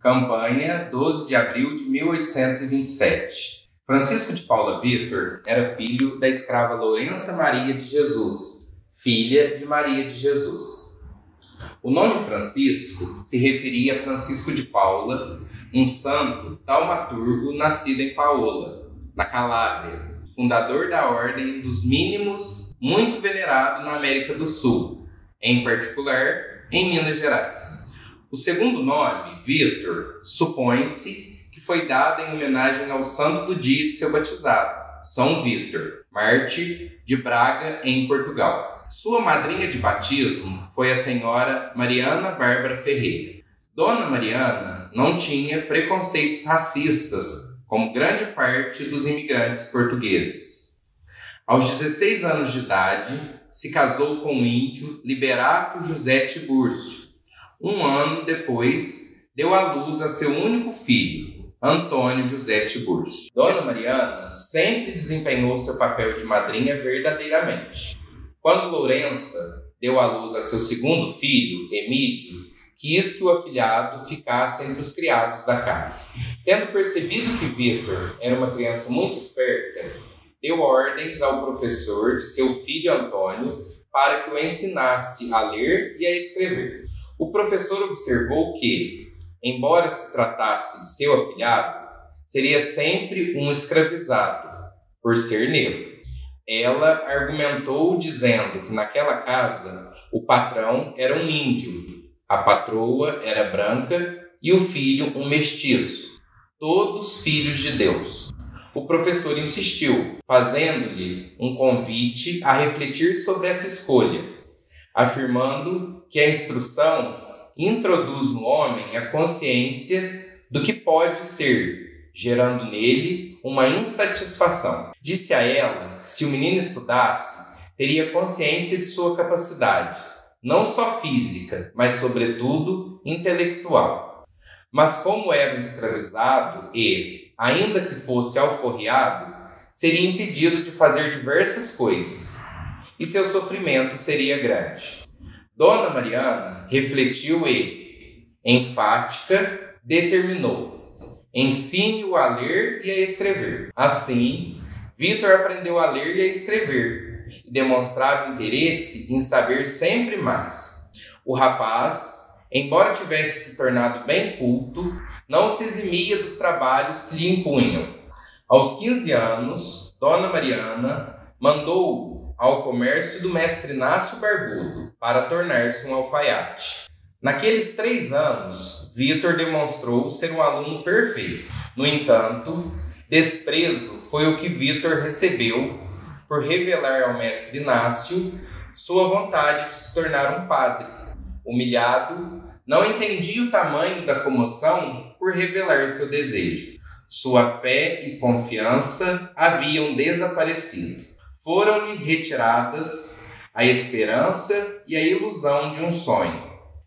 Campanha, 12 de abril de 1827. Francisco de Paula Vitor era filho da escrava Lourença Maria de Jesus, filha de Maria de Jesus. O nome Francisco se referia a Francisco de Paula, um santo taumaturgo nascido em Paola, na Calábria, fundador da Ordem dos Mínimos, muito venerado na América do Sul, em particular em Minas Gerais. O segundo nome, Vitor, supõe-se que foi dado em homenagem ao santo do dia de seu batizado, São Vítor, mártir de Braga, em Portugal. Sua madrinha de batismo foi a senhora Mariana Bárbara Ferreira. Dona Mariana não tinha preconceitos racistas, como grande parte dos imigrantes portugueses. Aos 16 anos de idade, se casou com o índio Liberato José Tiburcio. Um ano depois, deu à luz a seu único filho, Antônio José Tiburcio. Dona Mariana sempre desempenhou seu papel de madrinha verdadeiramente. Quando Lourença deu à luz a seu segundo filho, Emídio, quis que o afilhado ficasse entre os criados da casa. Tendo percebido que Vitor era uma criança muito esperta, deu ordens ao professor de seu filho Antônio para que o ensinasse a ler e a escrever. O professor observou que, embora se tratasse de seu afilhado, seria sempre um escravizado, por ser negro. Ela argumentou dizendo que naquela casa o patrão era um índio, a patroa era branca e o filho um mestiço, todos filhos de Deus. O professor insistiu, fazendo-lhe um convite a refletir sobre essa escolha, afirmando que a instrução introduz no homem a consciência do que pode ser, gerando nele uma insatisfação. Disse a ela que se o menino estudasse, teria consciência de sua capacidade, não só física, mas sobretudo intelectual. Mas como era um escravizado e, ainda que fosse alforriado, seria impedido de fazer diversas coisas, e seu sofrimento seria grande. Dona Mariana refletiu e, enfática, determinou: ensine-o a ler e a escrever. Assim, Vitor aprendeu a ler e a escrever, e demonstrava interesse em saber sempre mais. O rapaz, embora tivesse se tornado bem culto, não se eximia dos trabalhos que lhe impunham. Aos 15 anos, Dona Mariana mandou-o ao comércio do mestre Inácio Barbudo para tornar-se um alfaiate. Naqueles 3 anos, Vitor demonstrou ser um aluno perfeito. No entanto, desprezo foi o que Vitor recebeu por revelar ao mestre Inácio sua vontade de se tornar um padre. Humilhado, não entendia o tamanho da comoção por revelar seu desejo. Sua fé e confiança haviam desaparecido. Foram-lhe retiradas a esperança e a ilusão de um sonho.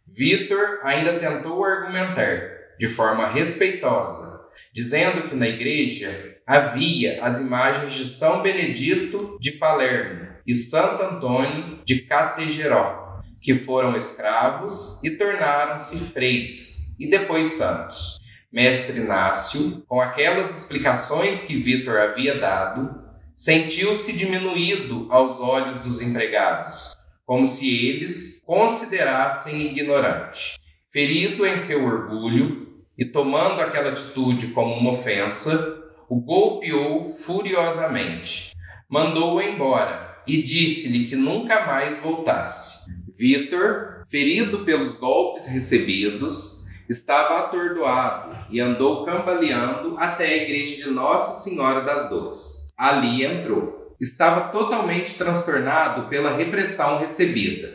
Vitor ainda tentou argumentar, de forma respeitosa, dizendo que na igreja havia as imagens de São Benedito de Palermo e Santo Antônio de Categeró, que foram escravos e tornaram-se freis e depois santos. Mestre Inácio, com aquelas explicações que Vitor havia dado, sentiu-se diminuído aos olhos dos empregados, como se eles considerassem ignorante. Ferido em seu orgulho e tomando aquela atitude como uma ofensa, o golpeou furiosamente. Mandou-o embora e disse-lhe que nunca mais voltasse. Vitor, ferido pelos golpes recebidos, estava atordoado e andou cambaleando até a igreja de Nossa Senhora das Dores. Ali entrou. Estava totalmente transtornado pela repressão recebida.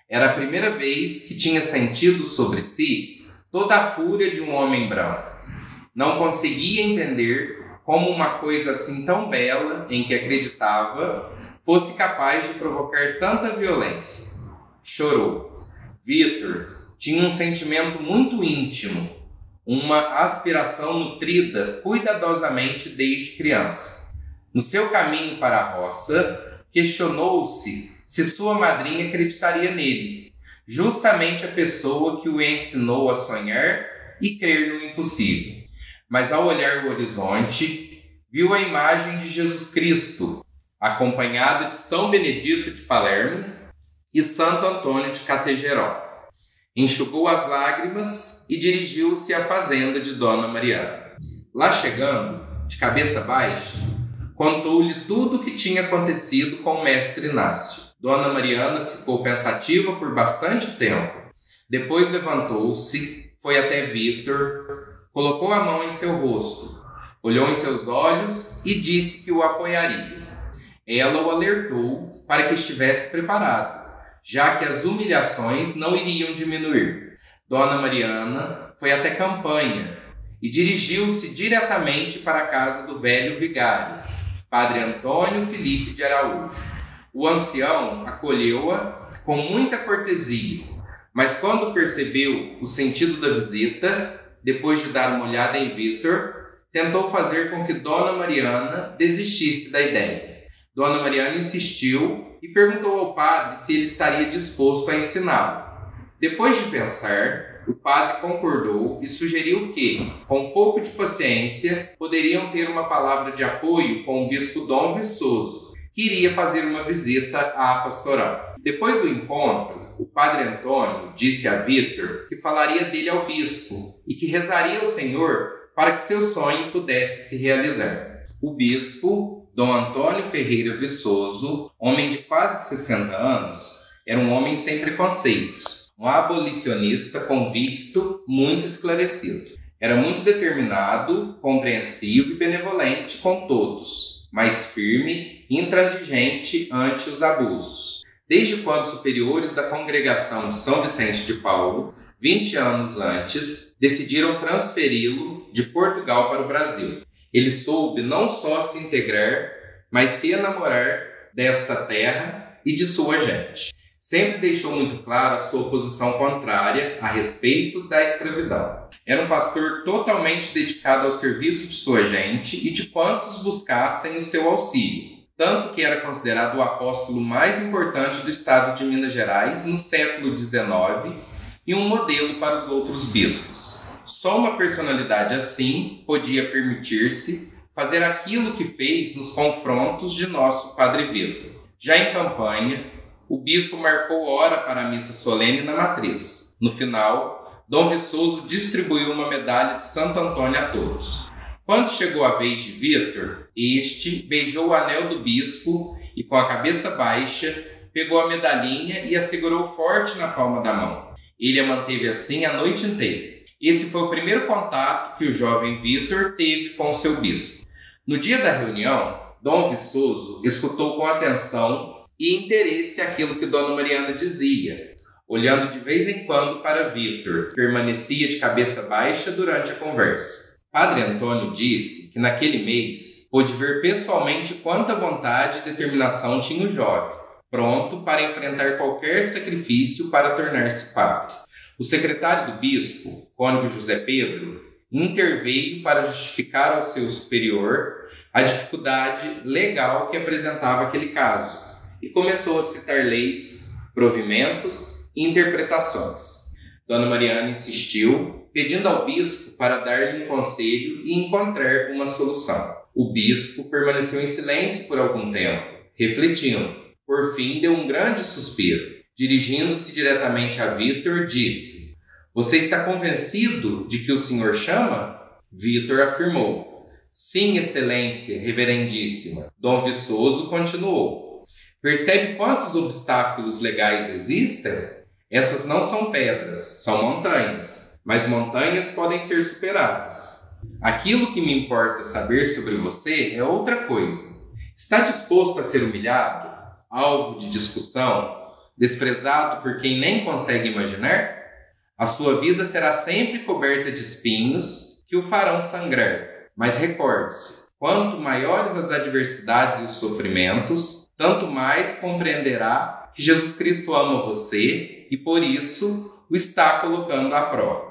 Era a primeira vez que tinha sentido sobre si toda a fúria de um homem branco. Não conseguia entender como uma coisa assim tão bela, em que acreditava, fosse capaz de provocar tanta violência. Chorou. Vitor tinha um sentimento muito íntimo, uma aspiração nutrida cuidadosamente desde criança. No seu caminho para a roça, questionou-se se sua madrinha acreditaria nele, justamente a pessoa que o ensinou a sonhar e crer no impossível. Mas ao olhar o horizonte, viu a imagem de Jesus Cristo, acompanhada de São Benedito de Palermo e Santo Antônio de Categeró. Enxugou as lágrimas e dirigiu-se à fazenda de Dona Mariana. Lá chegando, de cabeça baixa, contou-lhe tudo o que tinha acontecido com o mestre Inácio. Dona Mariana ficou pensativa por bastante tempo. Depois levantou-se, foi até Vítor, colocou a mão em seu rosto, olhou em seus olhos e disse que o apoiaria. Ela o alertou para que estivesse preparado, já que as humilhações não iriam diminuir. Dona Mariana foi até Campanha e dirigiu-se diretamente para a casa do velho vigário, Padre Antônio Felipe de Araújo. O ancião acolheu-a com muita cortesia, mas quando percebeu o sentido da visita, depois de dar uma olhada em Vítor, tentou fazer com que Dona Mariana desistisse da ideia. Dona Mariana insistiu e perguntou ao padre se ele estaria disposto a ensiná-lo. Depois de pensar, o padre concordou e sugeriu que, com um pouco de paciência, poderiam ter uma palavra de apoio com o bispo Dom Viçoso, que iria fazer uma visita à pastoral. Depois do encontro, o padre Antônio disse a Vítor que falaria dele ao bispo e que rezaria ao Senhor para que seu sonho pudesse se realizar. O bispo, Dom Antônio Ferreira Viçoso, homem de quase 60 anos, era um homem sem preconceitos, um abolicionista convicto, muito esclarecido. Era muito determinado, compreensivo e benevolente com todos, mas firme e intransigente ante os abusos. Desde quando superiores da congregação de São Vicente de Paulo, 20 anos antes, decidiram transferi-lo de Portugal para o Brasil. Ele soube não só se integrar, mas se enamorar desta terra e de sua gente. Sempre deixou muito claro a sua posição contrária a respeito da escravidão. Era um pastor totalmente dedicado ao serviço de sua gente e de quantos buscassem o seu auxílio, tanto que era considerado o apóstolo mais importante do estado de Minas Gerais no século XIX e um modelo para os outros bispos. Só uma personalidade assim podia permitir-se fazer aquilo que fez nos confrontos de nosso Padre Vítor. Já em Campanha, o bispo marcou hora para a missa solene na matriz. No final, Dom Viçoso distribuiu uma medalha de Santo Antônio a todos. Quando chegou a vez de Vítor, este beijou o anel do bispo e, com a cabeça baixa, pegou a medalhinha e a segurou forte na palma da mão. Ele a manteve assim a noite inteira. Esse foi o primeiro contato que o jovem Vítor teve com o seu bispo. No dia da reunião, Dom Viçoso escutou com atenção e interesse aquilo que Dona Mariana dizia, olhando de vez em quando para Vítor, que permanecia de cabeça baixa durante a conversa. Padre Antônio disse que naquele mês pôde ver pessoalmente quanta vontade e determinação tinha o jovem, pronto para enfrentar qualquer sacrifício para tornar-se padre. O secretário do bispo, cônego José Pedro, interveio para justificar ao seu superior a dificuldade legal que apresentava aquele caso e começou a citar leis, provimentos e interpretações. Dona Mariana insistiu, pedindo ao bispo para dar-lhe um conselho e encontrar uma solução. O bispo permaneceu em silêncio por algum tempo, refletindo. Por fim, deu um grande suspiro. Dirigindo-se diretamente a Vítor, disse: "Você está convencido de que o senhor chama?" Vítor afirmou: "Sim, excelência, reverendíssima." Dom Viçoso continuou: "Percebe quantos obstáculos legais existem? Essas não são pedras, são montanhas, mas montanhas podem ser superadas. Aquilo que me importa saber sobre você é outra coisa. Está disposto a ser humilhado, alvo de discussão, desprezado por quem nem consegue imaginar? A sua vida será sempre coberta de espinhos que o farão sangrar. Mas recorde-se, quanto maiores as adversidades e os sofrimentos, tanto mais compreenderá que Jesus Cristo ama você e por isso o está colocando à prova."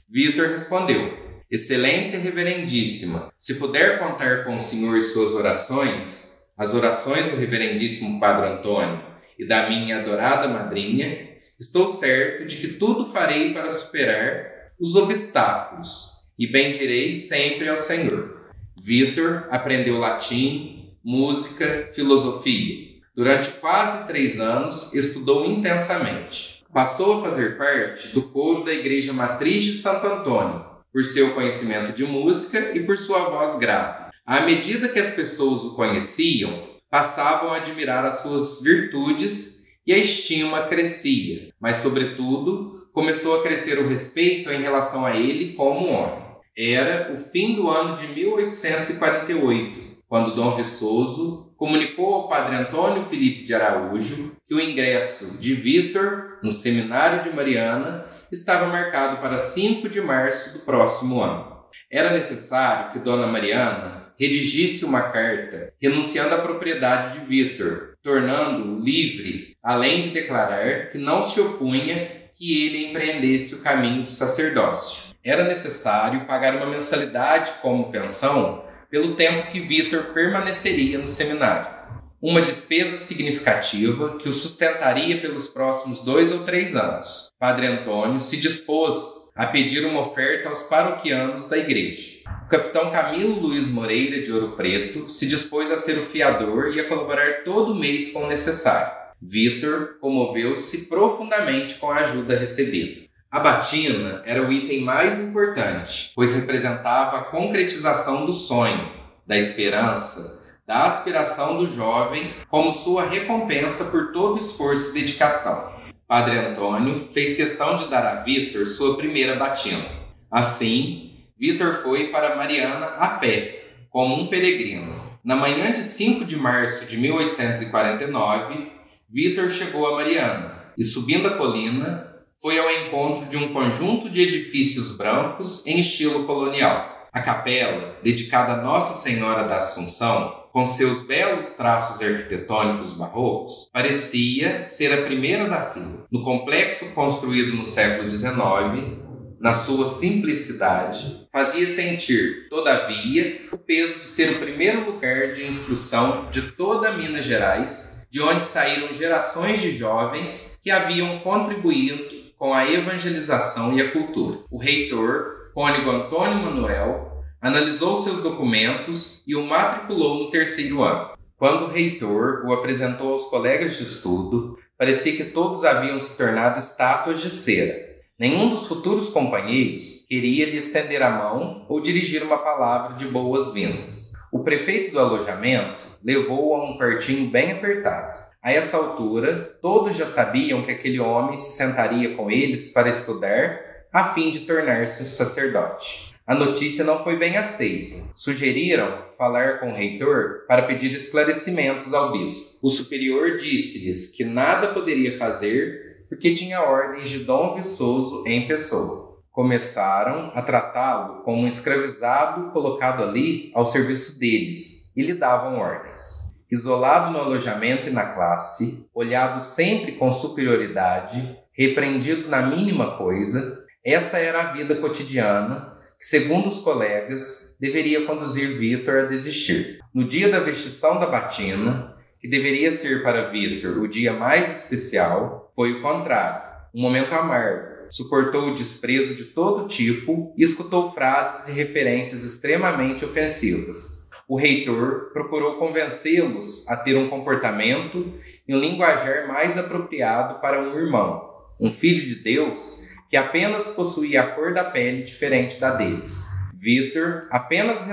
Vítor respondeu: "Excelência reverendíssima, se puder contar com o senhor e suas orações, as orações do reverendíssimo Padre Antônio e da minha adorada madrinha, estou certo de que tudo farei para superar os obstáculos, e bendirei sempre ao Senhor. Vítor aprendeu latim, música, filosofia. Durante quase 3 anos, estudou intensamente. Passou a fazer parte do coro da Igreja Matriz de Santo Antônio, por seu conhecimento de música e por sua voz grave. À medida que as pessoas o conheciam, passavam a admirar as suas virtudes e a estima crescia, mas, sobretudo, começou a crescer o respeito em relação a ele como homem. Era o fim do ano de 1848, quando Dom Viçoso comunicou ao padre Antônio Filipe de Araújo que o ingresso de Vítor no Seminário de Mariana estava marcado para 5 de março do próximo ano. Era necessário que Dona Mariana redigisse uma carta renunciando à propriedade de Vítor, tornando-o livre, além de declarar que não se opunha que ele empreendesse o caminho do sacerdócio. Era necessário pagar uma mensalidade como pensão pelo tempo que Vítor permaneceria no seminário. Uma despesa significativa que o sustentaria pelos próximos 2 ou 3 anos. Padre Antônio se dispôs a pedir uma oferta aos paroquianos da igreja. O capitão Camilo Luiz Moreira de Ouro Preto se dispôs a ser o fiador e a colaborar todo mês com o necessário. Vítor comoveu-se profundamente com a ajuda recebida. A batina era o item mais importante, pois representava a concretização do sonho, da esperança, da aspiração do jovem como sua recompensa por todo esforço e dedicação. Padre Antônio fez questão de dar a Vítor sua primeira batina. Assim, Vítor foi para Mariana a pé, como um peregrino. Na manhã de 5 de março de 1849, Vítor chegou a Mariana e, subindo a colina, foi ao encontro de um conjunto de edifícios brancos em estilo colonial. A capela, dedicada a Nossa Senhora da Assunção, com seus belos traços arquitetônicos barrocos, parecia ser a primeira da fila. No complexo construído no século XIX, na sua simplicidade, fazia sentir, todavia, o peso de ser o primeiro lugar de instrução de toda Minas Gerais, de onde saíram gerações de jovens que haviam contribuído com a evangelização e a cultura. O reitor, cônego Antônio Manuel, analisou seus documentos e o matriculou no 3º ano. Quando o reitor o apresentou aos colegas de estudo, parecia que todos haviam se tornado estátuas de cera. Nenhum dos futuros companheiros queria lhe estender a mão ou dirigir uma palavra de boas-vindas. O prefeito do alojamento levou-o a um quartinho bem apertado. A essa altura, todos já sabiam que aquele homem se sentaria com eles para estudar, a fim de tornar-se um sacerdote. A notícia não foi bem aceita. Sugeriram falar com o reitor para pedir esclarecimentos ao bispo. O superior disse-lhes que nada poderia fazer porque tinha ordens de Dom Viçoso em pessoa. Começaram a tratá-lo como um escravizado colocado ali ao serviço deles e lhe davam ordens. Isolado no alojamento e na classe, olhado sempre com superioridade, repreendido na mínima coisa, essa era a vida cotidiana que, segundo os colegas, deveria conduzir Vítor a desistir. No dia da vestição da batina, que deveria ser para Vítor o dia mais especial, foi o contrário, um momento amargo. Suportou o desprezo de todo tipo e escutou frases e referências extremamente ofensivas. O reitor procurou convencê-los a ter um comportamento e um linguajar mais apropriado para um irmão, um filho de Deus que apenas possuía a cor da pele diferente da deles. Vítor apenas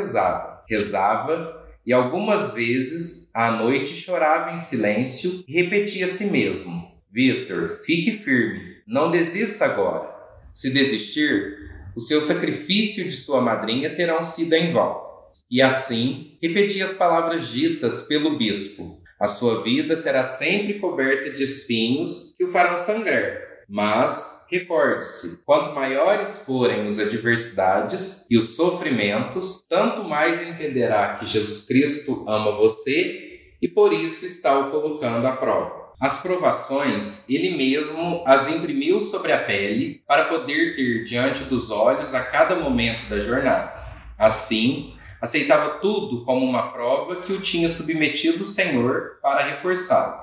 rezava e algumas vezes à noite chorava em silêncio e repetia a si mesmo: Vítor, fique firme, não desista agora. Se desistir, o seu sacrifício de sua madrinha terão sido em vão. E assim, repetia as palavras ditas pelo bispo: a sua vida será sempre coberta de espinhos que o farão sangrar. Mas, recorde-se, quanto maiores forem as adversidades e os sofrimentos, tanto mais entenderá que Jesus Cristo ama você e por isso está o colocando à prova. As provações, ele mesmo as imprimiu sobre a pele para poder ter diante dos olhos a cada momento da jornada. Assim, aceitava tudo como uma prova que o tinha submetido o Senhor para reforçá-lo.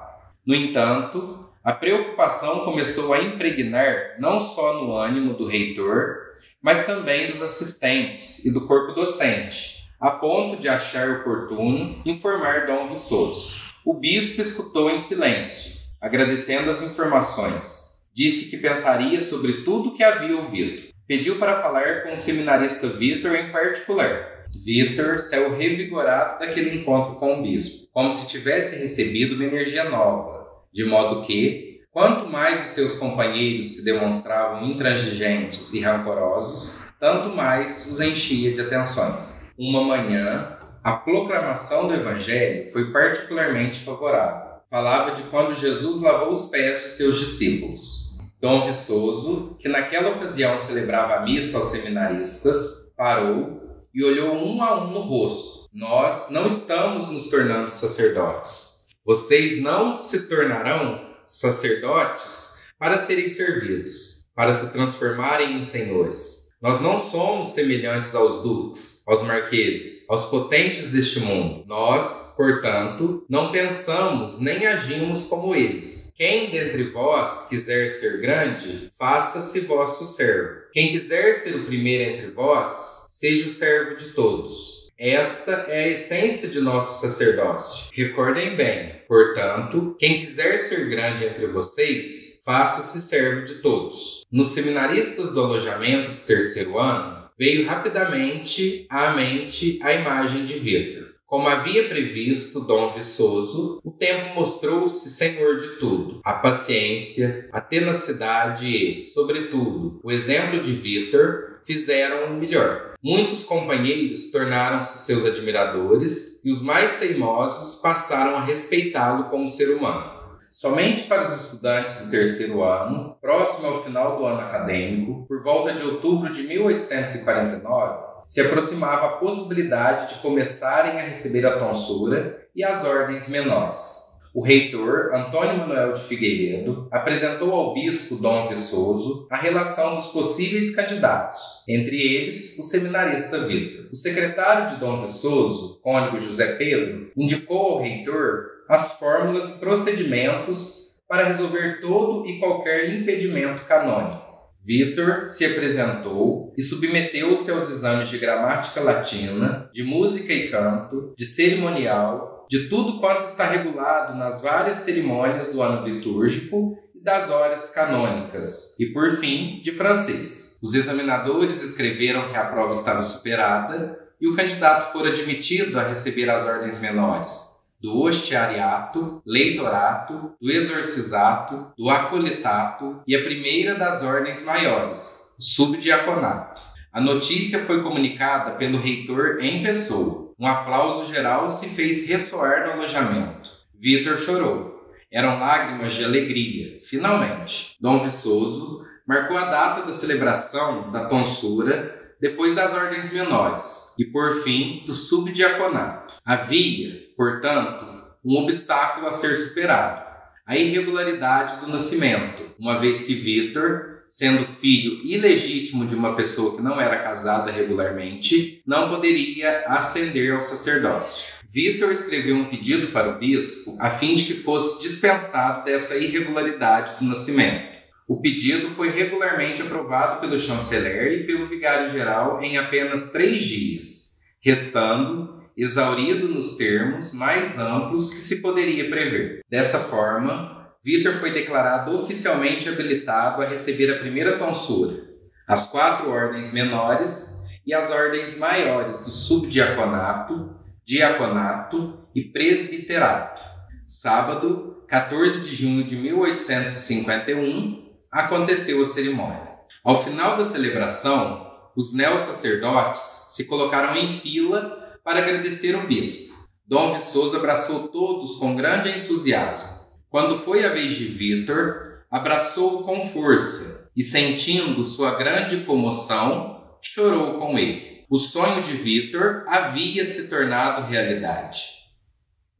No entanto, a preocupação começou a impregnar não só no ânimo do reitor, mas também dos assistentes e do corpo docente, a ponto de achar oportuno informar Dom Viçoso. O bispo escutou em silêncio, agradecendo as informações. Disse que pensaria sobre tudo o que havia ouvido. Pediu para falar com o seminarista Vitor em particular. Vitor saiu revigorado daquele encontro com o bispo, como se tivesse recebido uma energia nova, de modo que, quanto mais os seus companheiros se demonstravam intransigentes e rancorosos, tanto mais os enchia de atenções. Uma manhã, a proclamação do Evangelho foi particularmente favorável. Falava de quando Jesus lavou os pés de seus discípulos. Dom Viçoso, que naquela ocasião celebrava a missa aos seminaristas, parou e olhou um a um no rosto. Nós não estamos nos tornando sacerdotes. Vocês não se tornarão sacerdotes para serem servidos, para se transformarem em senhores. Nós não somos semelhantes aos duques, aos marqueses, aos potentes deste mundo. Nós, portanto, não pensamos nem agimos como eles. Quem dentre vós quiser ser grande, faça-se vosso servo. Quem quiser ser o primeiro entre vós, seja o servo de todos. Esta é a essência de nosso sacerdócio. Recordem bem, portanto, quem quiser ser grande entre vocês, faça-se servo de todos. Nos seminaristas do alojamento do terceiro ano, veio rapidamente à mente a imagem de Vitor. Como havia previsto Dom Viçoso, o tempo mostrou-se senhor de tudo. A paciência, a tenacidade e, sobretudo, o exemplo de Vitor fizeram o melhor. Muitos companheiros tornaram-se seus admiradores e os mais teimosos passaram a respeitá-lo como ser humano. Somente para os estudantes do terceiro ano, próximo ao final do ano acadêmico, por volta de outubro de 1849, se aproximava a possibilidade de começarem a receber a tonsura e as ordens menores. O reitor, Antônio Manuel de Figueiredo, apresentou ao bispo Dom Viçoso a relação dos possíveis candidatos, entre eles o seminarista Vitor. O secretário de Dom Viçoso, cônego José Pedro, indicou ao reitor as fórmulas e procedimentos para resolver todo e qualquer impedimento canônico. Vitor se apresentou e submeteu-se aos exames de gramática latina, de música e canto, de cerimonial, de tudo quanto está regulado nas várias cerimônias do ano litúrgico e das horas canônicas, e, por fim, de francês. Os examinadores escreveram que a prova estava superada e o candidato fora admitido a receber as ordens menores do hostiariato, leitorato, do exorcizato, do acolitato e a primeira das ordens maiores, o subdiaconato. A notícia foi comunicada pelo reitor em pessoa. Um aplauso geral se fez ressoar no alojamento. Vitor chorou. Eram lágrimas de alegria, finalmente. Dom Viçoso marcou a data da celebração da tonsura depois das ordens menores e, por fim, do subdiaconato. Havia, portanto, um obstáculo a ser superado, a irregularidade do nascimento, uma vez que Vitor, sendo filho ilegítimo de uma pessoa que não era casada regularmente, não poderia ascender ao sacerdócio. Vitor escreveu um pedido para o bispo a fim de que fosse dispensado dessa irregularidade do nascimento. O pedido foi regularmente aprovado pelo chanceler e pelo vigário-geral em apenas 3 dias, restando exaurido nos termos mais amplos que se poderia prever. Dessa forma, Vitor foi declarado oficialmente habilitado a receber a primeira tonsura, as 4 ordens menores e as ordens maiores do subdiaconato, diaconato e presbiterato. Sábado, 14 de junho de 1851, aconteceu a cerimônia. Ao final da celebração, os neossacerdotes se colocaram em fila para agradecer o bispo. Dom Viçoso abraçou todos com grande entusiasmo. Quando foi a vez de Vitor, abraçou-o com força e, sentindo sua grande comoção, chorou com ele. O sonho de Vitor havia se tornado realidade.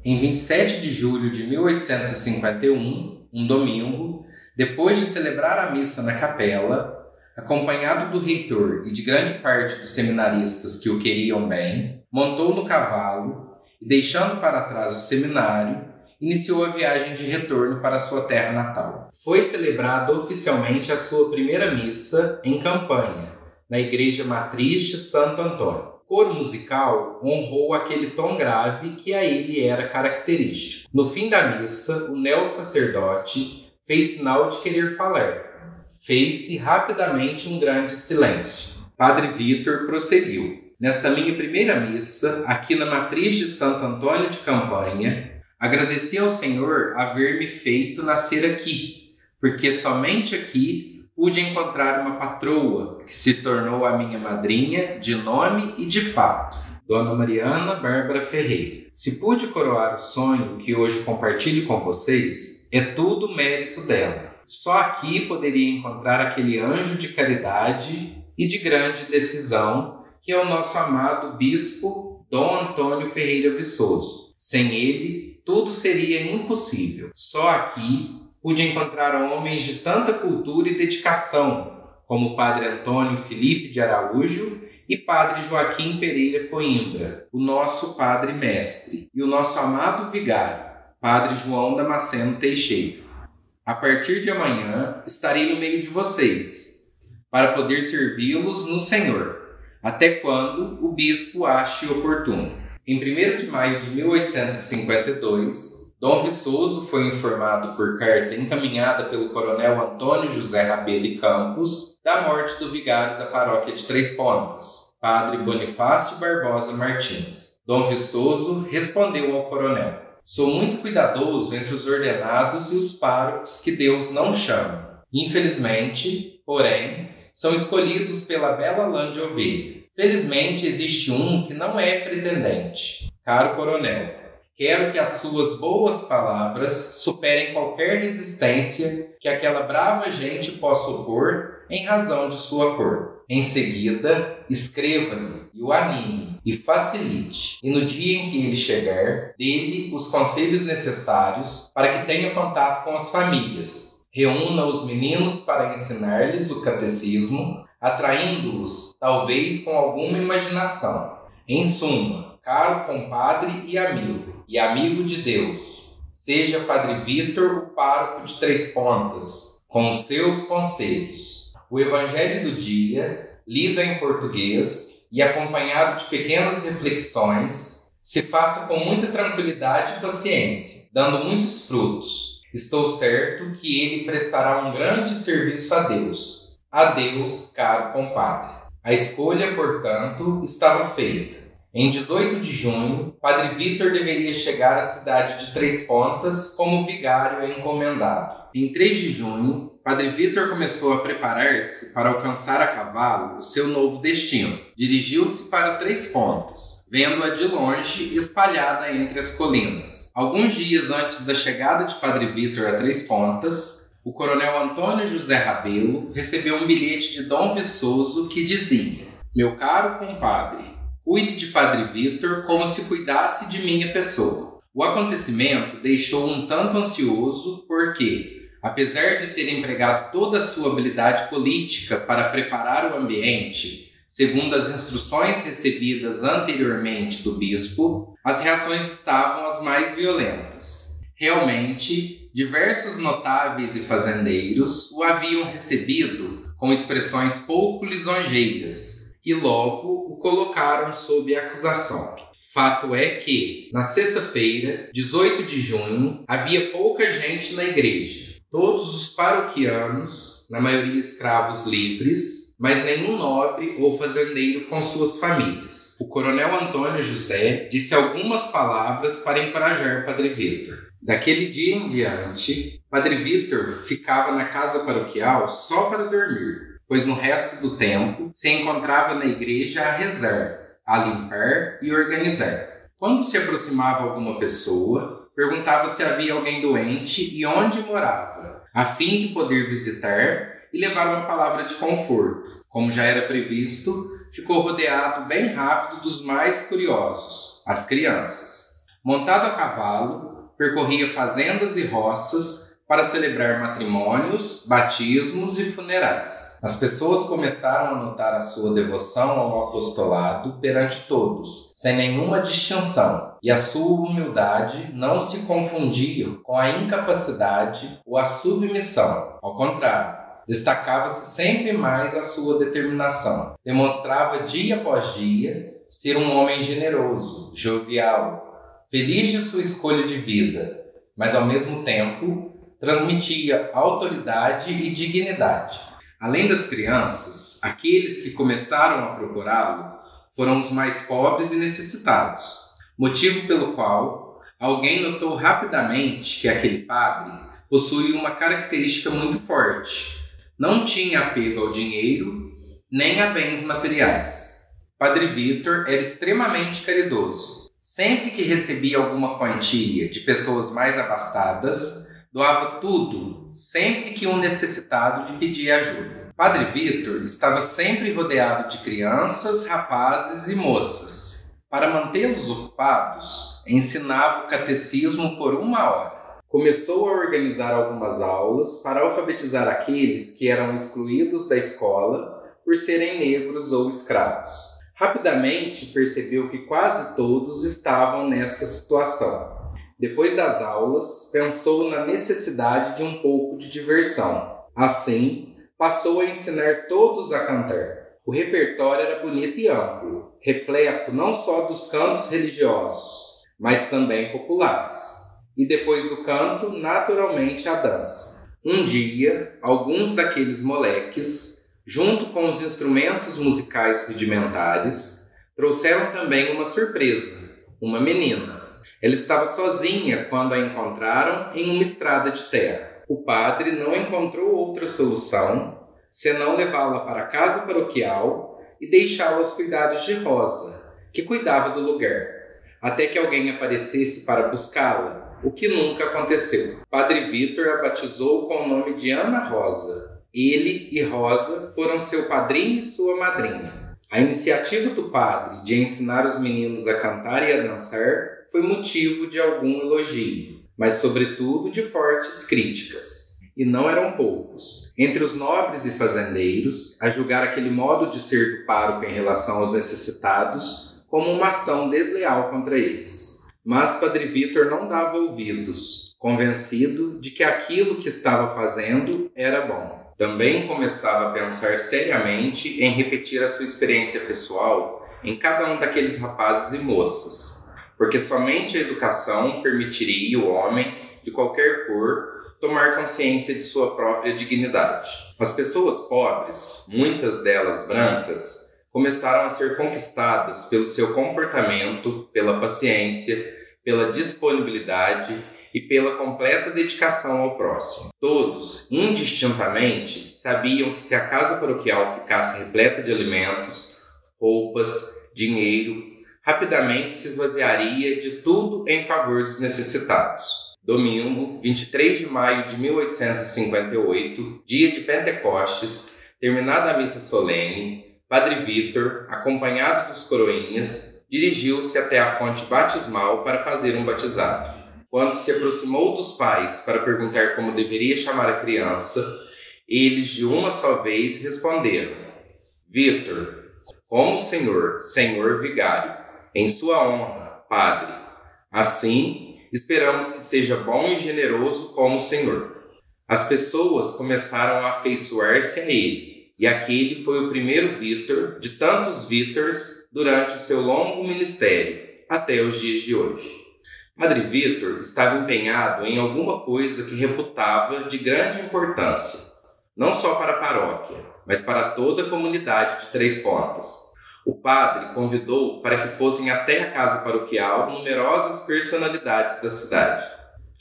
Em 27 de julho de 1851, um domingo, depois de celebrar a missa na capela, acompanhado do reitor e de grande parte dos seminaristas que o queriam bem, montou no cavalo e, deixando para trás o seminário, iniciou a viagem de retorno para sua terra natal. Foi celebrada oficialmente a sua primeira missa em Campanha, na Igreja Matriz de Santo Antônio. O coro musical honrou aquele tom grave que a ele era característico. No fim da missa, o neo-sacerdote fez sinal de querer falar. Fez-se rapidamente um grande silêncio. Padre Vítor prosseguiu. Nesta minha primeira missa, aqui na Matriz de Santo Antônio de Campanha, agradeci ao Senhor haver me feito nascer aqui, porque somente aqui pude encontrar uma patroa que se tornou a minha madrinha de nome e de fato, Dona Mariana Bárbara Ferreira. Se pude coroar o sonho que hoje compartilho com vocês, é tudo mérito dela. Só aqui poderia encontrar aquele anjo de caridade e de grande decisão que é o nosso amado bispo Dom Antônio Ferreira Viçoso. Sem ele, tudo seria impossível. Só aqui pude encontrar homens de tanta cultura e dedicação, como o Padre Antônio Felipe de Araújo e Padre Joaquim Pereira Coimbra, o nosso Padre Mestre, e o nosso amado vigário, Padre João Damasceno Teixeira. A partir de amanhã, estarei no meio de vocês, para poder servi-los no Senhor, até quando o bispo ache oportuno. Em 1º de maio de 1852, Dom Viçoso foi informado por carta encaminhada pelo coronel Antônio José Rabelo e Campos da morte do vigário da paróquia de Três Pontas, Padre Bonifácio Barbosa Martins. Dom Viçoso respondeu ao coronel: sou muito cuidadoso entre os ordenados e os párocos que Deus não chama. Infelizmente, porém, são escolhidos pela bela lã de ovelha. Felizmente existe um que não é pretendente. Caro coronel, quero que as suas boas palavras superem qualquer resistência que aquela brava gente possa opor em razão de sua cor. Em seguida, escreva-lhe e o anime e facilite, e no dia em que ele chegar, dê-lhe os conselhos necessários para que tenha contato com as famílias. Reúna os meninos para ensinar-lhes o catecismo, atraindo-os, talvez, com alguma imaginação. Em suma, caro compadre e amigo de Deus, seja Padre Vítor o pároco de Três Pontas, com os seus conselhos. O Evangelho do dia, lido em português e acompanhado de pequenas reflexões, se faça com muita tranquilidade e paciência, dando muitos frutos. Estou certo que ele prestará um grande serviço a Deus. Adeus, caro compadre. A escolha, portanto, estava feita. Em 18 de junho, Padre Vítor deveria chegar à cidade de Três Pontas como vigário encomendado. Em 3 de junho, Padre Vítor começou a preparar-se para alcançar a cavalo o seu novo destino. Dirigiu-se para Três Pontas, vendo-a de longe espalhada entre as colinas. Alguns dias antes da chegada de Padre Vítor a Três Pontas, o coronel Antônio José Rabelo recebeu um bilhete de Dom Viçoso que dizia: meu caro compadre, cuide de Padre Vítor como se cuidasse de minha pessoa. O acontecimento deixou um tanto ansioso porque, apesar de ter empregado toda a sua habilidade política para preparar o ambiente, segundo as instruções recebidas anteriormente do bispo, as reações estavam as mais violentas. Realmente, diversos notáveis e fazendeiros o haviam recebido com expressões pouco lisonjeiras e logo o colocaram sob acusação. Fato é que, na sexta-feira, 18 de junho, havia pouca gente na igreja. Todos os paroquianos, na maioria escravos livres, mas nenhum nobre ou fazendeiro com suas famílias. O coronel Antônio José disse algumas palavras para encorajar Padre Vítor. Daquele dia em diante, Padre Vítor ficava na casa paroquial só para dormir, pois no resto do tempo se encontrava na igreja a rezar, a limpar e organizar. Quando se aproximava alguma pessoa, perguntava se havia alguém doente e onde morava, a fim de poder visitar e levar uma palavra de conforto. Como já era previsto, ficou rodeado bem rápido dos mais curiosos, as crianças. Montado a cavalo, percorria fazendas e roças para celebrar matrimônios, batismos e funerais. As pessoas começaram a notar a sua devoção ao apostolado perante todos, sem nenhuma distinção, e a sua humildade não se confundia com a incapacidade ou a submissão. Ao contrário, Destacava-se sempre mais a sua determinação. Demonstrava dia após dia ser um homem generoso, jovial, feliz de sua escolha de vida, mas ao mesmo tempo transmitia autoridade e dignidade. Além das crianças, aqueles que começaram a procurá-lo foram os mais pobres e necessitados, motivo pelo qual alguém notou rapidamente que aquele padre possuía uma característica muito forte. Não tinha apego ao dinheiro nem a bens materiais. Padre Vítor era extremamente caridoso. Sempre que recebia alguma quantia de pessoas mais abastadas, doava tudo, sempre que um necessitado lhe pedia ajuda. Padre Vítor estava sempre rodeado de crianças, rapazes e moças. Para mantê-los ocupados, ensinava o catecismo por 1 hora. Começou a organizar algumas aulas para alfabetizar aqueles que eram excluídos da escola por serem negros ou escravos. Rapidamente percebeu que quase todos estavam nesta situação. Depois das aulas, pensou na necessidade de um pouco de diversão. Assim, passou a ensinar todos a cantar. O repertório era bonito e amplo, repleto não só dos cantos religiosos, mas também populares. E depois do canto, naturalmente, a dança. Um dia, alguns daqueles moleques, junto com os instrumentos musicais rudimentares, trouxeram também uma surpresa, uma menina. Ela estava sozinha quando a encontraram em uma estrada de terra. O padre não encontrou outra solução senão levá-la para a casa paroquial e deixá-la aos cuidados de Rosa, que cuidava do lugar, até que alguém aparecesse para buscá-la, o que nunca aconteceu. Padre Vítor a batizou com o nome de Ana Rosa. Ele e Rosa foram seu padrinho e sua madrinha. A iniciativa do padre de ensinar os meninos a cantar e a dançar foi motivo de algum elogio, mas sobretudo de fortes críticas. E não eram poucos. Entre os nobres e fazendeiros, a julgar aquele modo de ser do pároco em relação aos necessitados como uma ação desleal contra eles. Mas Padre Vítor não dava ouvidos, convencido de que aquilo que estava fazendo era bom. Também começava a pensar seriamente em repetir a sua experiência pessoal em cada um daqueles rapazes e moças, porque somente a educação permitiria o homem, de qualquer cor, tomar consciência de sua própria dignidade. As pessoas pobres, muitas delas brancas, começaram a ser conquistadas pelo seu comportamento, pela paciência, pela disponibilidade e pela completa dedicação ao próximo. Todos, indistintamente, sabiam que se a casa paroquial ficasse repleta de alimentos, roupas, dinheiro, rapidamente se esvaziaria de tudo em favor dos necessitados. Domingo, 23 de maio de 1858, dia de Pentecostes, terminada a missa solene, Padre Vítor, acompanhado dos coroinhas, dirigiu-se até a fonte batismal para fazer um batizado. Quando se aproximou dos pais para perguntar como deveria chamar a criança, eles de uma só vez responderam: Vítor, como o senhor vigário, em sua honra, padre. Assim, esperamos que seja bom e generoso como o senhor. As pessoas começaram a afeiçoar-se a ele, e aquele foi o primeiro Vítor de tantos Vítors durante o seu longo ministério, até os dias de hoje. Padre Vítor estava empenhado em alguma coisa que reputava de grande importância, não só para a paróquia, mas para toda a comunidade de Três Pontas. O padre convidou para que fossem até a casa paroquial numerosas personalidades da cidade.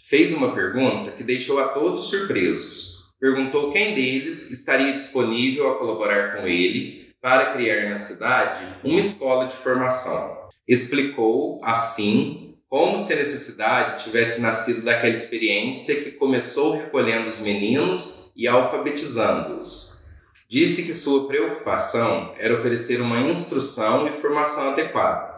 Fez uma pergunta que deixou a todos surpresos. Perguntou quem deles estaria disponível a colaborar com ele para criar na cidade uma escola de formação. Explicou, assim, como se a necessidade tivesse nascido daquela experiência que começou recolhendo os meninos e alfabetizando-os. Disse que sua preocupação era oferecer uma instrução e formação adequada.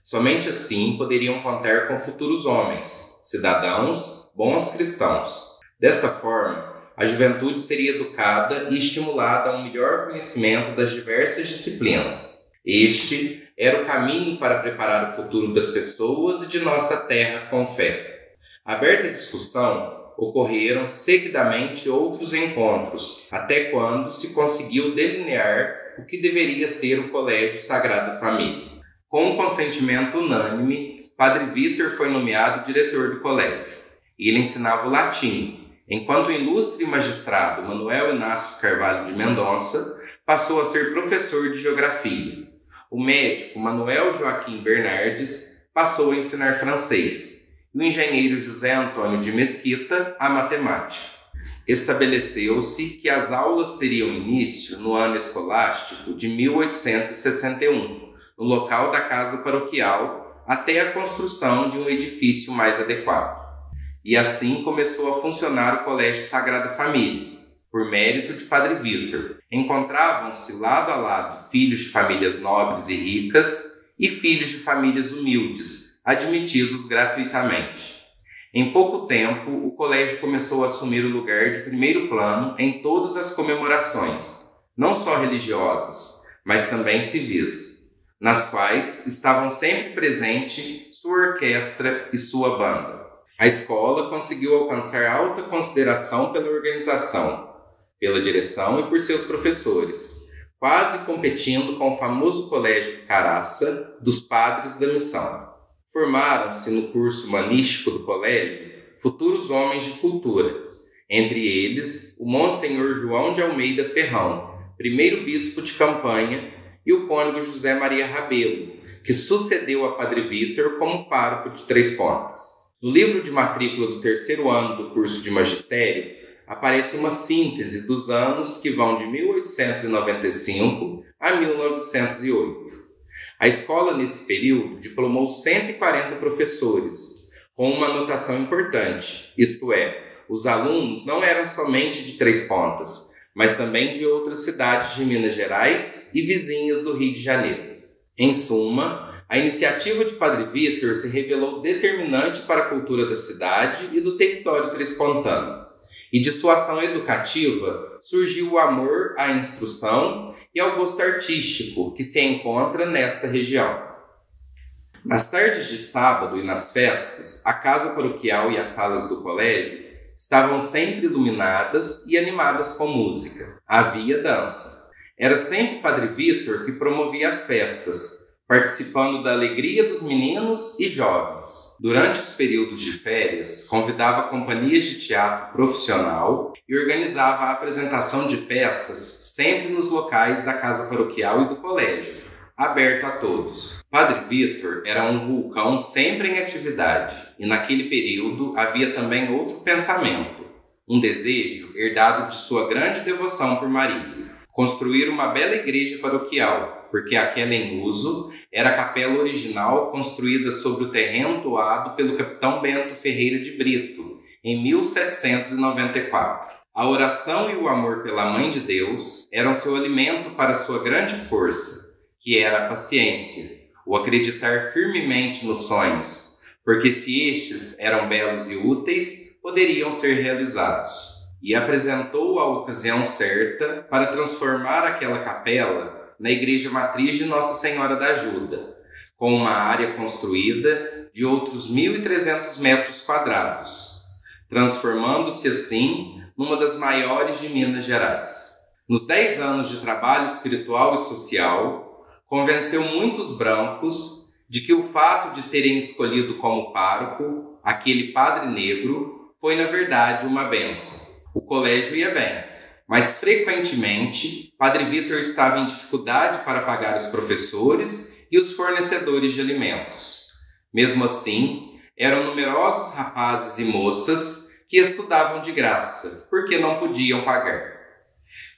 Somente assim poderiam contar com futuros homens, cidadãos, bons cristãos. Desta forma, a juventude seria educada e estimulada a um melhor conhecimento das diversas disciplinas. Este era o caminho para preparar o futuro das pessoas e de nossa terra com fé. Aberta a discussão, ocorreram seguidamente outros encontros, até quando se conseguiu delinear o que deveria ser o Colégio Sagrada Família. Com o consentimento unânime, Padre Vítor foi nomeado diretor do colégio. Ele ensinava o latim, enquanto o ilustre magistrado Manuel Inácio Carvalho de Mendonça passou a ser professor de geografia. O médico Manuel Joaquim Bernardes passou a ensinar francês e o engenheiro José Antônio de Mesquita a matemática. Estabeleceu-se que as aulas teriam início no ano escolástico de 1861, no local da casa paroquial, até a construção de um edifício mais adequado. E assim começou a funcionar o Colégio Sagrada Família, por mérito de Padre Vítor. Encontravam-se lado a lado filhos de famílias nobres e ricas e filhos de famílias humildes, admitidos gratuitamente. Em pouco tempo, o colégio começou a assumir o lugar de primeiro plano em todas as comemorações, não só religiosas, mas também civis, nas quais estavam sempre presentes sua orquestra e sua banda. A escola conseguiu alcançar alta consideração pela organização, pela direção e por seus professores, quase competindo com o famoso Colégio Caraça dos Padres da Missão. Formaram-se no curso humanístico do colégio futuros homens de cultura, entre eles o Monsenhor João de Almeida Ferrão, primeiro bispo de Campanha, e o cônego José Maria Rabelo, que sucedeu a Padre Vítor como pároco de Três Pontas. No livro de matrícula do terceiro ano do curso de magistério, aparece uma síntese dos anos que vão de 1895 a 1908. A escola, nesse período, diplomou 140 professores, com uma anotação importante, isto é, os alunos não eram somente de Três Pontas, mas também de outras cidades de Minas Gerais e vizinhas do Rio de Janeiro. Em suma, a iniciativa de Padre Vítor se revelou determinante para a cultura da cidade e do território trespontano. E de sua ação educativa surgiu o amor à instrução e ao gosto artístico que se encontra nesta região. Nas tardes de sábado e nas festas, a casa paroquial e as salas do colégio estavam sempre iluminadas e animadas com música. Havia dança. Era sempre Padre Vítor que promovia as festas, participando da alegria dos meninos e jovens. Durante os períodos de férias, convidava companhias de teatro profissional e organizava a apresentação de peças sempre nos locais da casa paroquial e do colégio, aberto a todos. Padre Vítor era um vulcão sempre em atividade, e naquele período havia também outro pensamento, um desejo herdado de sua grande devoção por Maria: construir uma bela igreja paroquial, porque aquela em uso era a capela original construída sobre o terreno doado pelo capitão Bento Ferreira de Brito, em 1794. A oração e o amor pela Mãe de Deus eram seu alimento para sua grande força, que era a paciência, o acreditar firmemente nos sonhos, porque se estes eram belos e úteis, poderiam ser realizados. E apresentou a ocasião certa para transformar aquela capela na igreja matriz de Nossa Senhora da Ajuda, com uma área construída de outros 1.300 metros quadrados, transformando-se assim numa das maiores de Minas Gerais. Nos 10 anos de trabalho espiritual e social, convenceu muitos brancos de que o fato de terem escolhido como pároco aquele padre negro foi, na verdade, uma bênção. O colégio ia bem, mas frequentemente Padre Vítor estava em dificuldade para pagar os professores e os fornecedores de alimentos. Mesmo assim, eram numerosos rapazes e moças que estudavam de graça, porque não podiam pagar.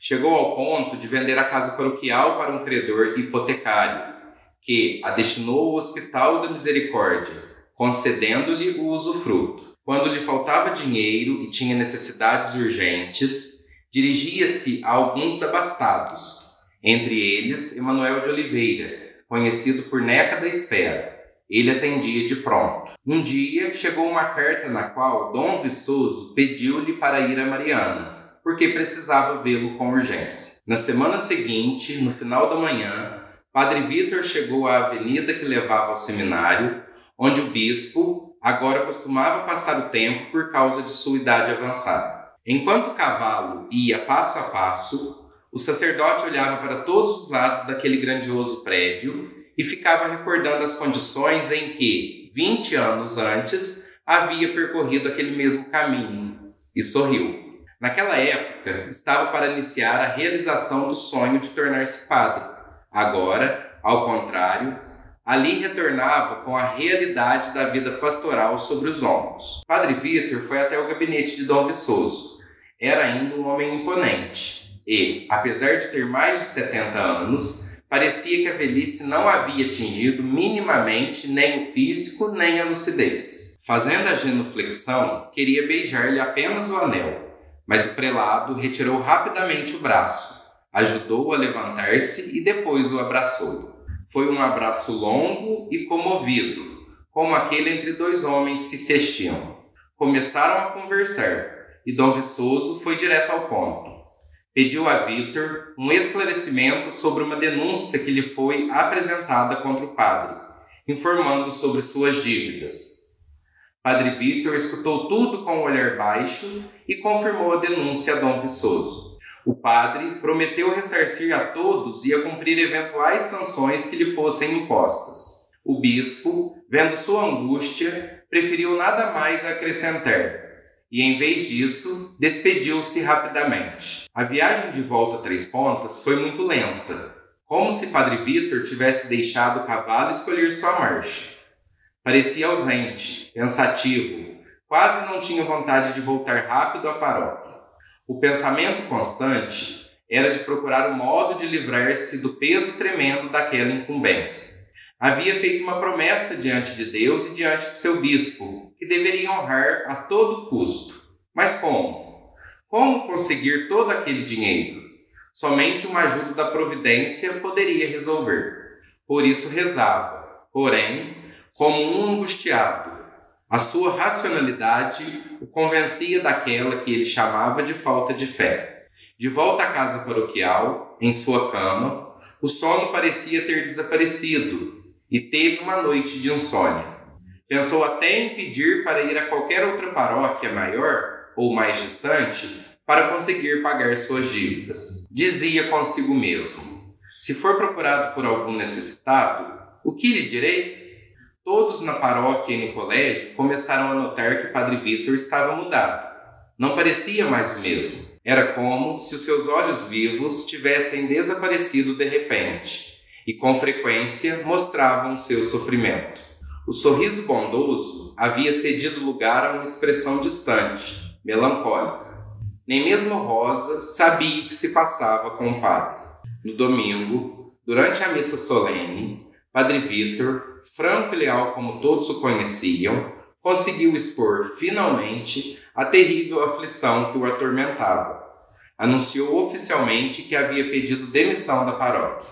Chegou ao ponto de vender a casa paroquial para um credor hipotecário, que a destinou ao Hospital da Misericórdia, concedendo-lhe o usufruto. Quando lhe faltava dinheiro e tinha necessidades urgentes, dirigia-se a alguns abastados, entre eles Emanuel de Oliveira, conhecido por Neca da Espera. Ele atendia de pronto. Um dia chegou uma carta na qual Dom Viçoso pediu-lhe para ir a Mariana, porque precisava vê-lo com urgência. Na semana seguinte, no final da manhã, Padre Vítor chegou à avenida que levava ao seminário, onde o bispo, agora costumava passar o tempo por causa de sua idade avançada. Enquanto o cavalo ia passo a passo, o sacerdote olhava para todos os lados daquele grandioso prédio e ficava recordando as condições em que, 20 anos antes, havia percorrido aquele mesmo caminho, e sorriu. Naquela época, estava para iniciar a realização do sonho de tornar-se padre. Agora, ao contrário, ali retornava com a realidade da vida pastoral sobre os ombros. Padre Vítor foi até o gabinete de Dom Viçoso. Era ainda um homem imponente e, apesar de ter mais de 70 anos, parecia que a velhice não havia atingido minimamente nem o físico nem a lucidez. Fazendo a genuflexão, queria beijar-lhe apenas o anel, mas o prelado retirou rapidamente o braço, ajudou-o a levantar-se e depois o abraçou. Foi um abraço longo e comovido, como aquele entre dois homens que se estimam. Começaram a conversar e Dom Viçoso foi direto ao ponto. Pediu a Vítor um esclarecimento sobre uma denúncia que lhe foi apresentada contra o padre, informando sobre suas dívidas. Padre Vítor escutou tudo com um olhar baixo e confirmou a denúncia a Dom Viçoso. O padre prometeu ressarcir a todos e a cumprir eventuais sanções que lhe fossem impostas. O bispo, vendo sua angústia, preferiu nada mais acrescentar e, em vez disso, despediu-se rapidamente. A viagem de volta a Três Pontas foi muito lenta, como se Padre Vítor tivesse deixado o cavalo escolher sua marcha. Parecia ausente, pensativo, quase não tinha vontade de voltar rápido à paróquia. O pensamento constante era de procurar um modo de livrar-se do peso tremendo daquela incumbência. Havia feito uma promessa diante de Deus e diante de seu bispo, que deveria honrar a todo custo. Mas como? Como conseguir todo aquele dinheiro? Somente uma ajuda da providência poderia resolver. Por isso rezava, porém, como um angustiado. A sua racionalidade o convencia daquela que ele chamava de falta de fé. De volta à casa paroquial, em sua cama, o sono parecia ter desaparecido e teve uma noite de insônia. Pensou até em pedir para ir a qualquer outra paróquia maior ou mais distante para conseguir pagar suas dívidas. Dizia consigo mesmo: se for procurado por algum necessitado, o que lhe direi? Todos na paróquia e no colégio começaram a notar que Padre Vítor estava mudado. Não parecia mais o mesmo. Era como se os seus olhos vivos tivessem desaparecido de repente e com frequência mostravam seu sofrimento. O sorriso bondoso havia cedido lugar a uma expressão distante, melancólica. Nem mesmo Rosa sabia o que se passava com o padre. No domingo, durante a missa solene, Padre Vítor, franco e leal como todos o conheciam, conseguiu expor, finalmente, a terrível aflição que o atormentava. Anunciou oficialmente que havia pedido demissão da paróquia.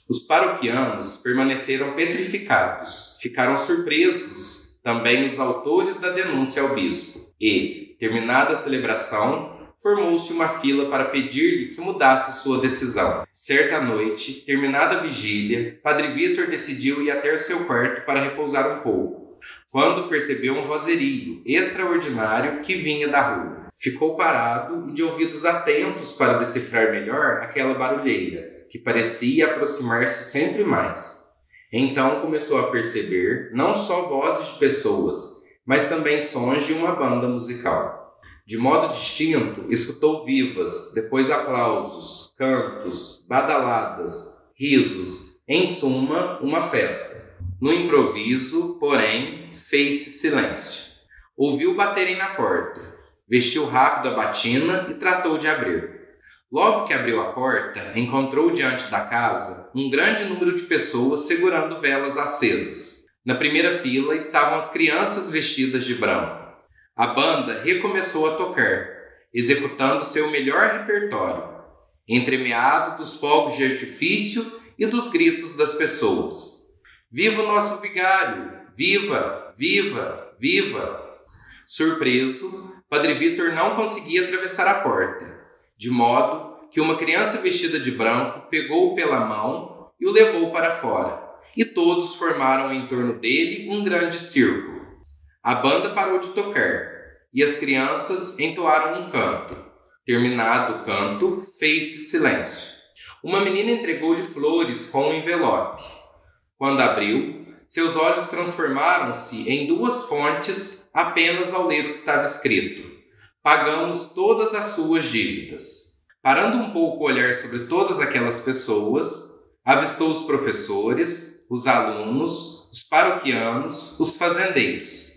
Os paroquianos permaneceram petrificados, ficaram surpresos também os autores da denúncia ao bispo e, terminada a celebração, formou-se uma fila para pedir-lhe que mudasse sua decisão. Certa noite, terminada a vigília, Padre Vítor decidiu ir até o seu quarto para repousar um pouco, quando percebeu um vozerio extraordinário que vinha da rua. Ficou parado e de ouvidos atentos para decifrar melhor aquela barulheira, que parecia aproximar-se sempre mais. Então começou a perceber não só vozes de pessoas, mas também sons de uma banda musical. De modo distinto, escutou vivas, depois aplausos, cantos, badaladas, risos, em suma, uma festa. No improviso, porém, fez-se silêncio. Ouviu baterem na porta, vestiu rápido a batina e tratou de abrir. Logo que abriu a porta, encontrou diante da casa um grande número de pessoas segurando velas acesas. Na primeira fila estavam as crianças vestidas de branco. A banda recomeçou a tocar, executando seu melhor repertório, entremeado dos fogos de artifício e dos gritos das pessoas. Viva o nosso vigário! Viva! Viva! Viva! Surpreso, Padre Vítor não conseguia atravessar a porta, de modo que uma criança vestida de branco pegou-o pela mão e o levou para fora, e todos formaram em torno dele um grande círculo. A banda parou de tocar e as crianças entoaram um canto. Terminado o canto, fez-se silêncio. Uma menina entregou-lhe flores com um envelope. Quando abriu, seus olhos transformaram-se em 2 fontes apenas ao ler o que estava escrito. Pagamos todas as suas dívidas. Parando um pouco o olhar sobre todas aquelas pessoas, avistou os professores, os alunos, os paroquianos, os fazendeiros.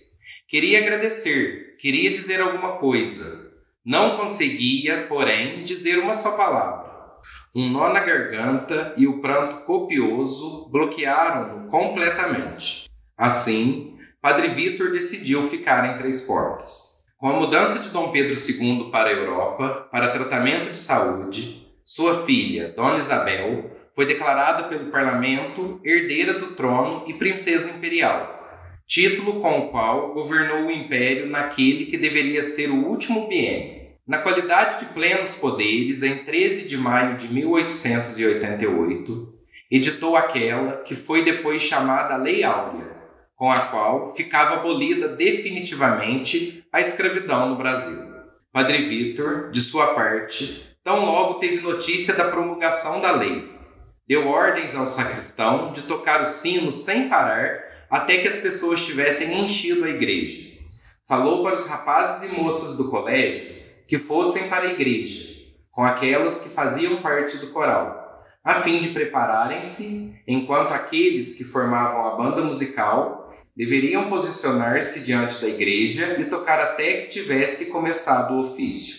Queria agradecer, queria dizer alguma coisa. Não conseguia, porém, dizer uma só palavra. Um nó na garganta e o pranto copioso bloquearam-no completamente. Assim, Padre Vítor decidiu ficar em Três Portas. Com a mudança de Dom Pedro II para a Europa, para tratamento de saúde, sua filha, Dona Isabel, foi declarada pelo parlamento herdeira do trono e princesa imperial, título com o qual governou o império naquele que deveria ser o último biênio. Na qualidade de plenos poderes, em 13 de maio de 1888, editou aquela que foi depois chamada Lei Áurea, com a qual ficava abolida definitivamente a escravidão no Brasil. Padre Vítor, de sua parte, tão logo teve notícia da promulgação da lei, deu ordens ao sacristão de tocar o sino sem parar até que as pessoas tivessem enchido a igreja. Falou para os rapazes e moças do colégio que fossem para a igreja, com aquelas que faziam parte do coral, a fim de prepararem-se, enquanto aqueles que formavam a banda musical deveriam posicionar-se diante da igreja e tocar até que tivesse começado o ofício.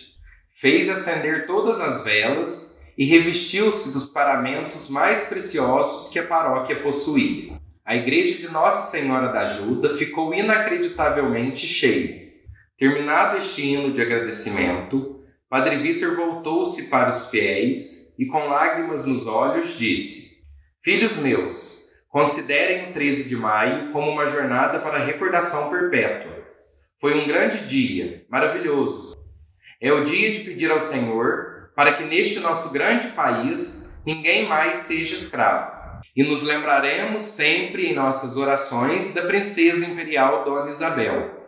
Fez acender todas as velas e revestiu-se dos paramentos mais preciosos que a paróquia possuía. A igreja de Nossa Senhora da Ajuda ficou inacreditavelmente cheia. Terminado este hino de agradecimento, Padre Vítor voltou-se para os fiéis e, com lágrimas nos olhos, disse: Filhos meus, considerem o 13 de maio como uma jornada para a recordação perpétua. Foi um grande dia, maravilhoso. É o dia de pedir ao Senhor para que neste nosso grande país ninguém mais seja escravo. E nos lembraremos sempre em nossas orações da princesa imperial Dona Isabel.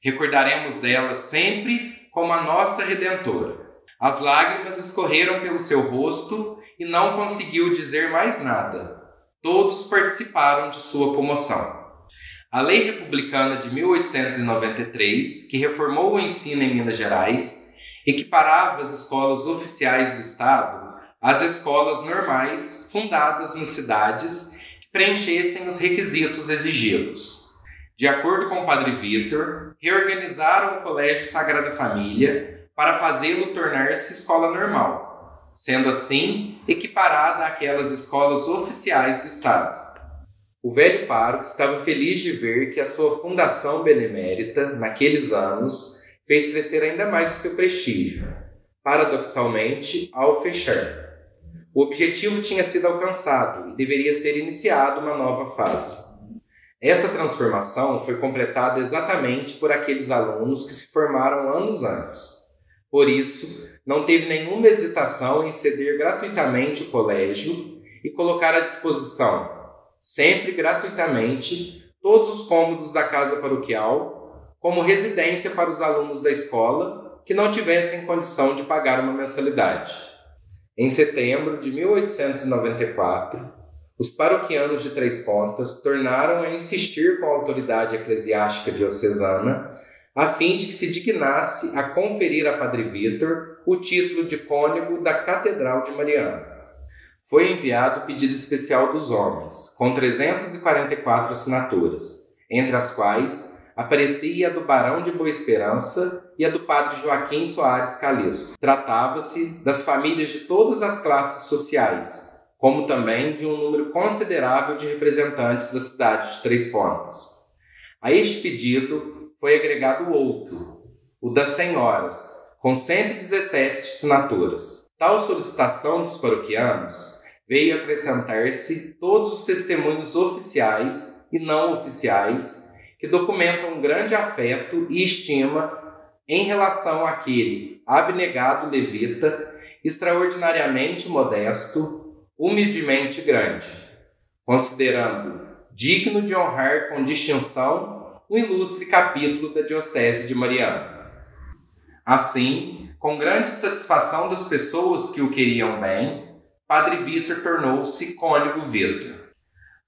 Recordaremos dela sempre como a nossa Redentora. As lágrimas escorreram pelo seu rosto e não conseguiu dizer mais nada. Todos participaram de sua comoção. A Lei Republicana de 1893, que reformou o ensino em Minas Gerais, equiparava as escolas oficiais do Estado às escolas normais fundadas em cidades que preenchessem os requisitos exigidos. De acordo com o Padre Vítor, reorganizaram o Colégio Sagrada Família para fazê-lo tornar-se escola normal, sendo assim equiparada àquelas escolas oficiais do Estado. O velho pároco estava feliz de ver que a sua fundação benemérita, naqueles anos, fez crescer ainda mais o seu prestígio, paradoxalmente, ao fechar. O objetivo tinha sido alcançado e deveria ser iniciada uma nova fase. Essa transformação foi completada exatamente por aqueles alunos que se formaram anos antes. Por isso, não teve nenhuma hesitação em ceder gratuitamente o colégio e colocar à disposição, sempre gratuitamente, todos os cômodos da casa paroquial como residência para os alunos da escola que não tivessem condição de pagar uma mensalidade. Em setembro de 1894, os paroquianos de Três Pontas tornaram a insistir com a autoridade eclesiástica diocesana a fim de que se dignasse a conferir a Padre Vítor o título de cônego da Catedral de Mariana. Foi enviado o pedido especial dos homens, com 344 assinaturas, entre as quais aparecia a do Barão de Boa Esperança e a do Padre Joaquim Soares Calixto. Tratava-se das famílias de todas as classes sociais, como também de um número considerável de representantes da cidade de Três Pontas. A este pedido foi agregado outro, o das senhoras, com 117 assinaturas. Tal solicitação dos paroquianos veio acrescentar-se todos os testemunhos oficiais e não oficiais que documentam um grande afeto e estima em relação àquele abnegado levita, extraordinariamente modesto, humildemente grande, considerando digno de honrar com distinção um ilustre capítulo da Diocese de Mariana. Assim, com grande satisfação das pessoas que o queriam bem, Padre Vítor tornou-se cônego Vítor.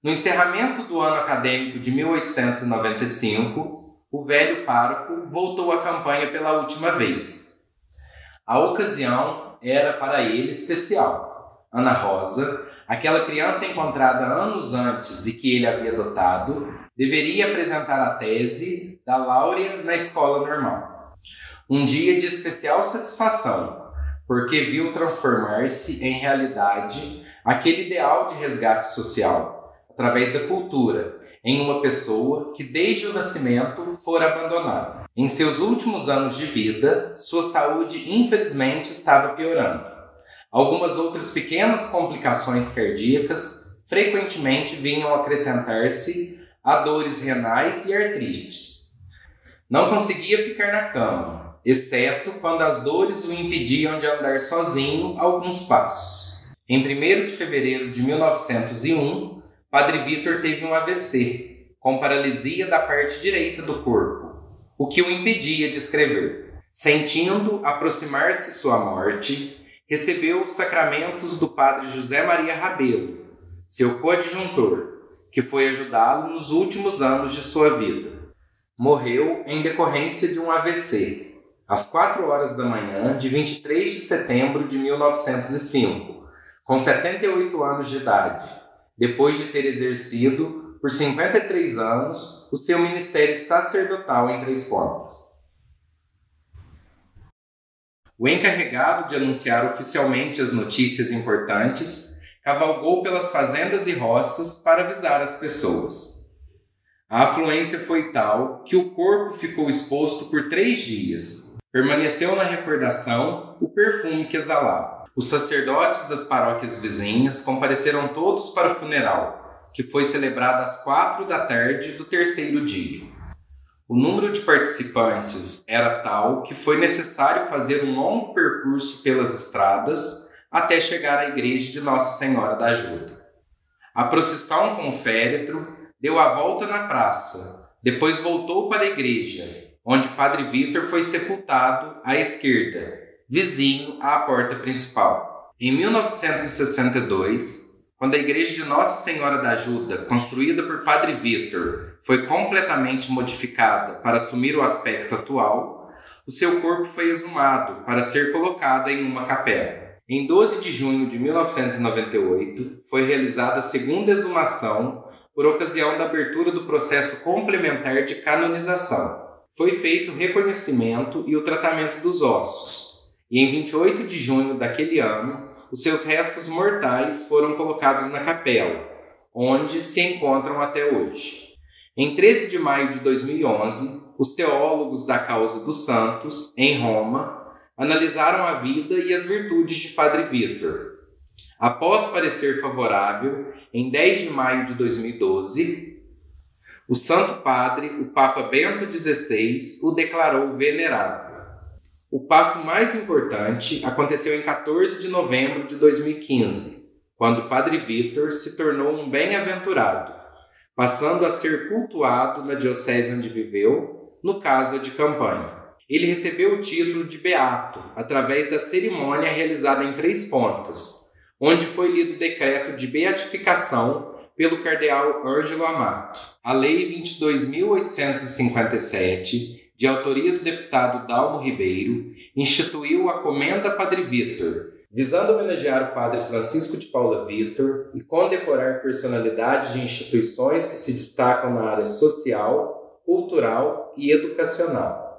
No encerramento do ano acadêmico de 1895, o velho pároco voltou à campanha pela última vez. A ocasião era para ele especial. Ana Rosa, aquela criança encontrada anos antes e que ele havia adotado, deveria apresentar a tese da Láurea na escola normal. Um dia de especial satisfação, porque viu transformar-se em realidade aquele ideal de resgate social, através da cultura, em uma pessoa que desde o nascimento fora abandonada. Em seus últimos anos de vida, sua saúde infelizmente estava piorando. Algumas outras pequenas complicações cardíacas frequentemente vinham acrescentar-se a dores renais e artrites. Não conseguia ficar na cama, exceto quando as dores o impediam de andar sozinho alguns passos. Em 1º de fevereiro de 1901, Padre Vítor teve um AVC, com paralisia da parte direita do corpo, o que o impedia de escrever. Sentindo aproximar-se sua morte, recebeu os sacramentos do Padre José Maria Rabelo, seu coadjutor, que foi ajudá-lo nos últimos anos de sua vida. Morreu em decorrência de um AVC, às 4 horas da manhã de 23 de setembro de 1905, com 78 anos de idade, depois de ter exercido, por 53 anos, o seu ministério sacerdotal em Três Pontas. O encarregado de anunciar oficialmente as notícias importantes cavalgou pelas fazendas e roças para avisar as pessoas. A afluência foi tal que o corpo ficou exposto por 3 dias. Permaneceu na recordação o perfume que exalava. Os sacerdotes das paróquias vizinhas compareceram todos para o funeral, que foi celebrado às 4 da tarde do 3º dia. O número de participantes era tal que foi necessário fazer um longo percurso pelas estradas até chegar à igreja de Nossa Senhora da Ajuda. A procissão com o féretro deu a volta na praça, depois voltou para a igreja, onde Padre Vítor foi sepultado à esquerda, vizinho à porta principal. Em 1962, quando a igreja de Nossa Senhora da Ajuda, construída por Padre Vítor, foi completamente modificada para assumir o aspecto atual, o seu corpo foi exumado para ser colocado em uma capela. Em 12 de junho de 1998, foi realizada a segunda exumação por ocasião da abertura do processo complementar de canonização. Foi feito o reconhecimento e o tratamento dos ossos, e em 28 de junho daquele ano, os seus restos mortais foram colocados na capela, onde se encontram até hoje. Em 13 de maio de 2011, os teólogos da causa dos santos, em Roma, analisaram a vida e as virtudes de Padre Vítor. Após parecer favorável, em 10 de maio de 2012, o Santo Padre, o Papa Bento XVI, o declarou venerável. O passo mais importante aconteceu em 14 de novembro de 2015, quando Padre Vítor se tornou um bem-aventurado, passando a ser cultuado na diocese onde viveu, no caso de Campanha. Ele recebeu o título de beato através da cerimônia realizada em Três Pontas, onde foi lido o decreto de beatificação pelo cardeal Ângelo Amato. A Lei 22.857, de autoria do deputado Dalmo Ribeiro, instituiu a Comenda Padre Vítor, visando homenagear o Padre Francisco de Paula Vítor e condecorar personalidades de instituições que se destacam na área social, cultural e educacional,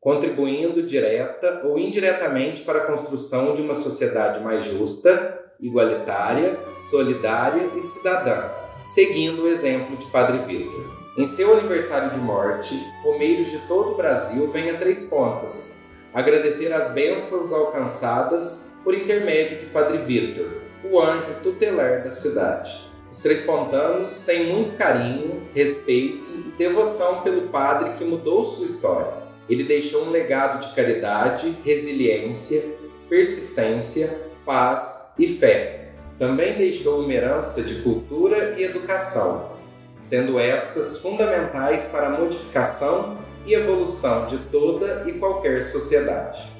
contribuindo direta ou indiretamente para a construção de uma sociedade mais justa, igualitária, solidária e cidadã, seguindo o exemplo de Padre Vítor. Em seu aniversário de morte, romeiros de todo o Brasil vêm a Três Pontas agradecer as bênçãos alcançadas por intermédio de Padre Vítor, o anjo tutelar da cidade. Os três-pontanos têm muito carinho, respeito e devoção pelo padre que mudou sua história. Ele deixou um legado de caridade, resiliência, persistência, paz e fé. Também deixou uma herança de cultura e educação, sendo estas fundamentais para a modificação e evolução de toda e qualquer sociedade.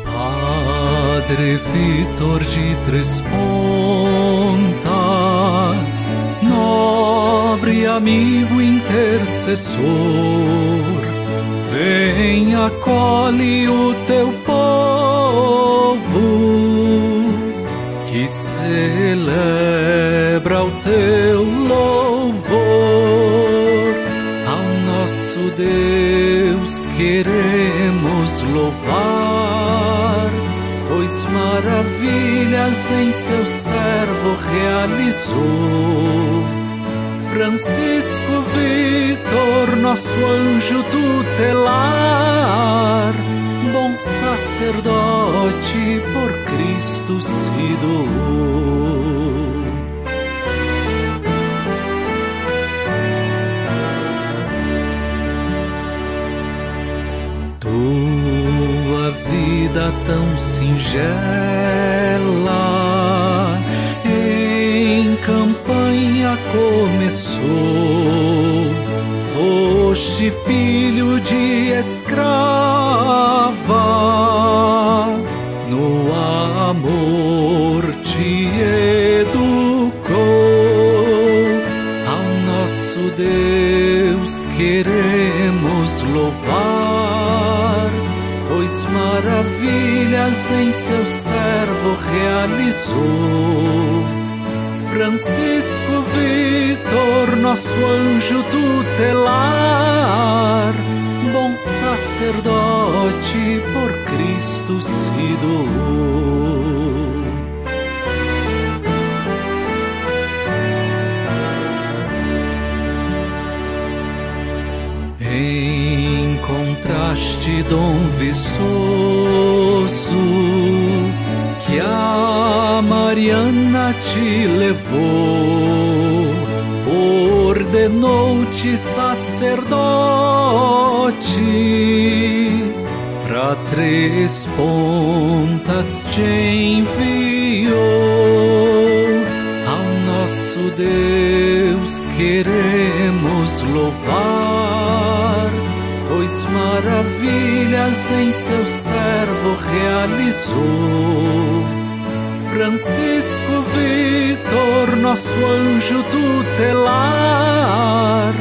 Padre Vitor de Três Pontas, nobre amigo intercessor, vem, acolhe o teu povo, que celebra o teu louvor. Ao nosso Deus queremos louvar, pois maravilhas em seu servo realizou. Francisco Vitor, nosso anjo tutelar, bom sacerdote, por Cristo se doou. Tua vida tão singela em campanha começou. Foste filho de escrava, no amor te educou. Ao nosso Deus queremos louvar, pois maravilhas em seu servo realizou. Francisco Vitor, nosso anjo tutelar, bom sacerdote, por Cristo se doou. Encontraste Dom Viçoso, que a Mariana te levou, ordenou-te sacerdote, pra Três Pontas te enviou. Ao nosso Deus queremos louvar, pois maravilhas em seu servo realizou. Francisco Vitor, nosso anjo tutelar,